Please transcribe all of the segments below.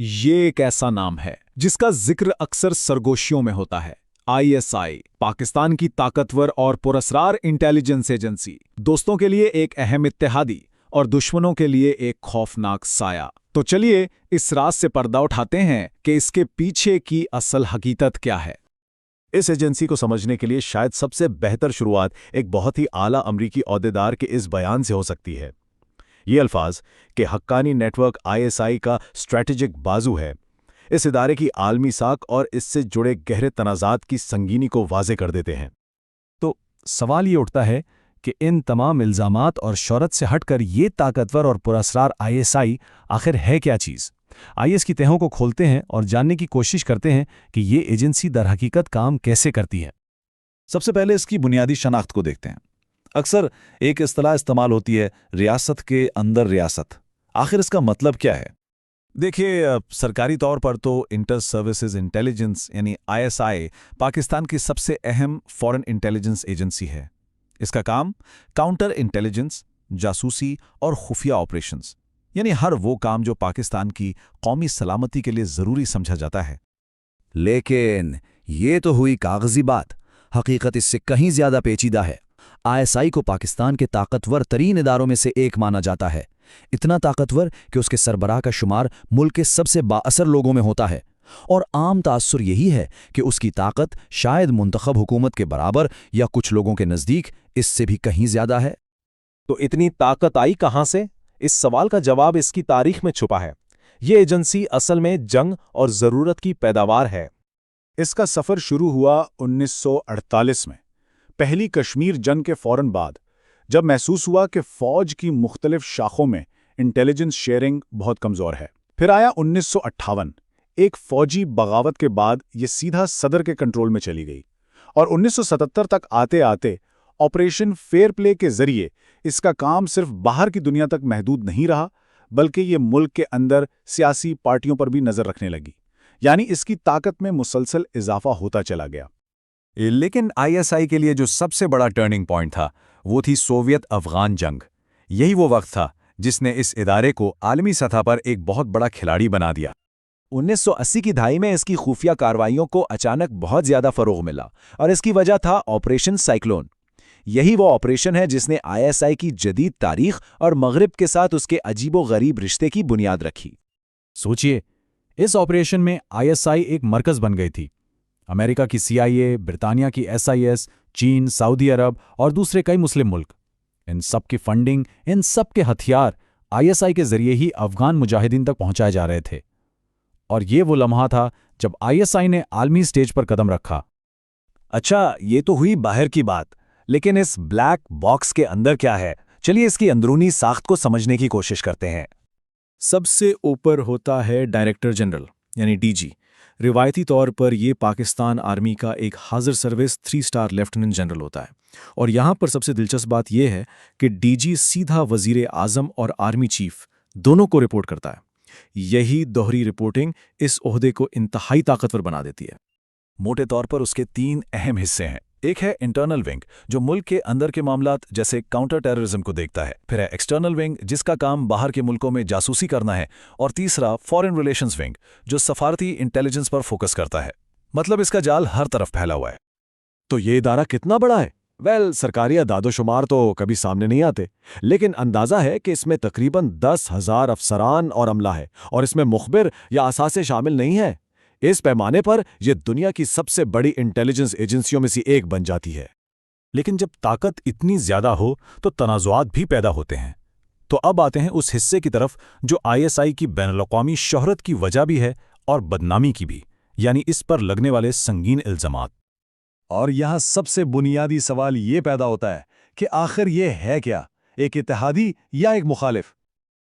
ये एक ऐसा नाम है जिसका जिक्र अक्सर सरगोशियों में होता है। आईएसआई, पाकिस्तान की ताकतवर और पुरस्कार इंटेलिजेंस एजेंसी, दोस्तों के लिए एक अहम इत्तेहादी और दुश्मनों के लिए एक खौफनाक साया। तो चलिए इस राज से पर्दा उठाते हैं कि इसके पीछे की असल हकीकत क्या है। इस एजेंसी को समझने के लिए शायद सबसे बेहतर शुरुआत एक बहुत ही आला अमरीकी ओहदेदार के इस बयान से हो सकती है। ये अल्फाज कि हक्कानी नेटवर्क आईएसआई का स्ट्रैटेजिक बाजू है, इस इदारे की आलमी साख और इससे जुड़े गहरे तनाज़ात की संगीनी को वाज़े कर देते हैं। तो सवाल ये उठता है कि इन तमाम इल्ज़ामात और शोहरत से हटकर ये ताकतवर और पुरस्कार आईएसआई आखिर है क्या चीज़। आइए इसकी तहों को खोलते हैं और जानने की कोशिश करते हैं कि ये एजेंसी दरहकीकत काम कैसे करती है। सबसे पहले इसकी बुनियादी शनाख्त को देखते हैं। अक्सर एक इस्तिलाह इस्तेमाल होती है, रियासत के अंदर रियासत। आखिर इसका मतलब क्या है? देखिए, सरकारी तौर पर तो इंटर सर्विसेज इंटेलिजेंस यानी आईएसआई पाकिस्तान की सबसे अहम फॉरेन इंटेलिजेंस एजेंसी है। इसका काम काउंटर इंटेलिजेंस, जासूसी और खुफिया ऑपरेशंस यानी हर वो काम जो पाकिस्तान की कौमी सलामती के लिए ज़रूरी समझा जाता है। लेकिन ये तो हुई कागजी बात, हकीकत इससे कहीं ज़्यादा पेचीदा है। आईएसआई को पाकिस्तान के ताकतवर तरीन इदारों में से एक माना जाता है, इतना ताकतवर कि उसके सरबराह का शुमार मुल्क के सबसे बाअसर लोगों में होता है, और आम तासुर यही है कि उसकी ताकत शायद मुंतखब हुकूमत के बराबर या कुछ लोगों के नज़दीक इससे भी कहीं ज़्यादा है। तो इतनी ताकत आई कहाँ से? इस सवाल का जवाब इसकी तारीख में छुपा है। ये एजेंसी असल में जंग और ज़रूरत की पैदावार है। इसका सफ़र शुरू हुआ 1948 में, पहली कश्मीर जंग के फ़ौरन बाद, जब महसूस हुआ कि फ़ौज की मुख्तलिफ शाखों में इंटेलिजेंस शेयरिंग बहुत कमज़ोर है। फिर आया 1958, एक फ़ौजी बगावत के बाद ये सीधा सदर के कंट्रोल में चली गई, और 1977 तक आते आते ऑपरेशन फेयर प्ले के ज़रिए इसका काम सिर्फ बाहर की दुनिया तक महदूद नहीं रहा, बल्कि ये मुल्क के अंदर सियासी पार्टियों पर भी नज़र रखने लगी। यानी इसकी ताकत में मुसलसल इजाफा होता चला गया। लेकिन आईएसआई के लिए जो सबसे बड़ा टर्निंग पॉइंट था वो थी सोवियत अफगान जंग। यही वो वक्त था जिसने इस इदारे को आलमी सतह पर एक बहुत बड़ा खिलाड़ी बना दिया। 1980 की दहाई में इसकी खुफिया कार्रवाइयों को अचानक बहुत ज़्यादा फ़रोग़ मिला, और इसकी वजह था ऑपरेशन साइक्लोन। यही वो ऑपरेशन है जिसने आईएसआई की जदीद तारीख और मगरिब के साथ उसके अजीबो-गरीब रिश्ते की बुनियाद रखी। सोचिए, इस ऑपरेशन में आईएसआई एक मरकज़ बन गई थी। अमेरिका की सीआईए, ब्रितानिया की एसआईएस, चीन, सऊदी अरब और दूसरे कई मुस्लिम मुल्क, इन सब की फंडिंग, इन सब के हथियार आईएसआई के जरिए ही अफगान मुजाहिदीन तक पहुंचाए जा रहे थे। और ये वो लम्हा था जब आईएसआई ने आलमी स्टेज पर कदम रखा। अच्छा, ये तो हुई बाहर की बात, लेकिन इस ब्लैक बॉक्स के अंदर क्या है? चलिए इसकी अंदरूनी साख्त को समझने की कोशिश करते हैं। सबसे ऊपर होता है डायरेक्टर जनरल यानी डीजी। रिवायती तौर पर यह पाकिस्तान आर्मी का एक हाजिर सर्विस 3 स्टार लेफ्टिनेंट जनरल होता है। और यहाँ पर सबसे दिलचस्प बात यह है कि डीजी सीधा वजीर आज़म और आर्मी चीफ दोनों को रिपोर्ट करता है। यही दोहरी रिपोर्टिंग इस ओहदे को इंतहाई ताकतवर बना देती है। मोटे तौर पर उसके 3 अहम हिस्से हैं। एक है इंटरनल विंग, जो मुल्क के अंदर के मामलात जैसे काउंटर टेररिज्म को देखता है। फिर है एक्सटर्नल विंग, जिसका काम बाहर के मुल्कों में जासूसी करना है। और तीसरा फॉरेन रिलेशंस विंग, जो सफारती इंटेलिजेंस पर फोकस करता है। मतलब इसका जाल हर तरफ फैला हुआ है। तो ये इदारा कितना बड़ा है? सरकारी अदादोशुमार तो कभी सामने नहीं आते, लेकिन अंदाज़ा है कि इसमें तकरीबन 10,000 अफसरान और अमला है, और इसमें मुखबिर या असासे शामिल नहीं है। इस पैमाने पर यह दुनिया की सबसे बड़ी इंटेलिजेंस एजेंसियों में से एक बन जाती है। लेकिन जब ताकत इतनी ज़्यादा हो तो तनाज़ुआत भी पैदा होते हैं। तो अब आते हैं उस हिस्से की तरफ जो आईएसआई की बैनुल-अक़वामी शोहरत की वजह भी है और बदनामी की भी, यानी इस पर लगने वाले संगीन इल्ज़ामात। और यहाँ सबसे बुनियादी सवाल ये पैदा होता है कि आखिर ये है क्या, एक इत्तेहादी या एक मुखालिफ?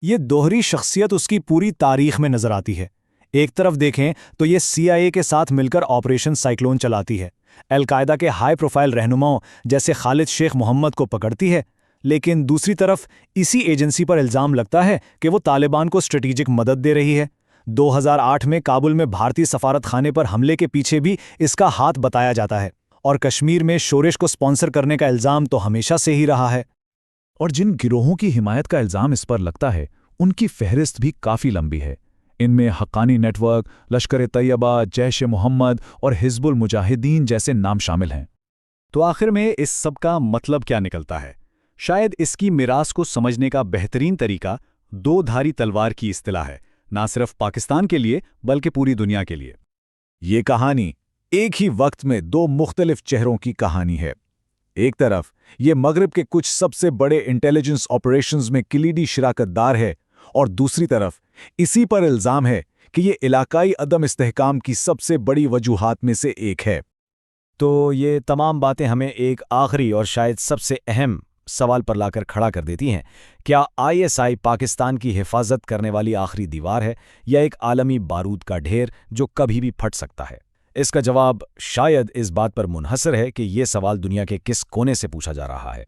ये दोहरी शख्सियत उसकी पूरी तारीख में नजर आती है। एक तरफ देखें तो ये सीआईए के साथ मिलकर ऑपरेशन साइक्लोन चलाती है, अल-कायदा के हाई प्रोफाइल रहनुमाओं जैसे खालिद शेख मोहम्मद को पकड़ती है, लेकिन दूसरी तरफ इसी एजेंसी पर इल्ज़ाम लगता है कि वो तालिबान को स्ट्रेटेजिक मदद दे रही है। 2008 में काबुल में भारतीय सफारत खाने पर हमले के पीछे भी इसका हाथ बताया जाता है, और कश्मीर में शोरिश को स्पॉन्सर करने का इल्ज़ाम तो हमेशा से ही रहा है। और जिन गिरोहों की हिमायत का इल्ज़ाम इस पर लगता है, उनकी फहरिस्त भी काफ़ी लंबी है। इनमें हक्कानी नेटवर्क, लश्कर तैयबा, जैश मोहम्मद और हिजबुल मुजाहिदीन जैसे नाम शामिल हैं। तो आखिर में इस सब का मतलब क्या निकलता है? शायद इसकी मिरास को समझने का बेहतरीन तरीका दो धारी तलवार की इस्तिलाह है, ना सिर्फ पाकिस्तान के लिए बल्कि पूरी दुनिया के लिए। ये कहानी एक ही वक्त में दो मुख्तलिफ चेहरों की कहानी है। एक तरफ ये मगरिब के कुछ सबसे बड़े इंटेलिजेंस ऑपरेशंस में किलीदी शिराकतदार है, और दूसरी तरफ इसी पर इल्जाम है कि ये इलाकाई अदम इस्तेहकाम की सबसे बड़ी वजूहात में से एक है। तो ये तमाम बातें हमें एक आखिरी और शायद सबसे अहम सवाल पर लाकर खड़ा कर देती हैं। क्या आईएसआई पाकिस्तान की हिफाजत करने वाली आखिरी दीवार है, या एक आलमी बारूद का ढेर जो कभी भी फट सकता है? इसका जवाब शायद इस बात पर मुनहसर है कि ये सवाल दुनिया के किस कोने से पूछा जा रहा है।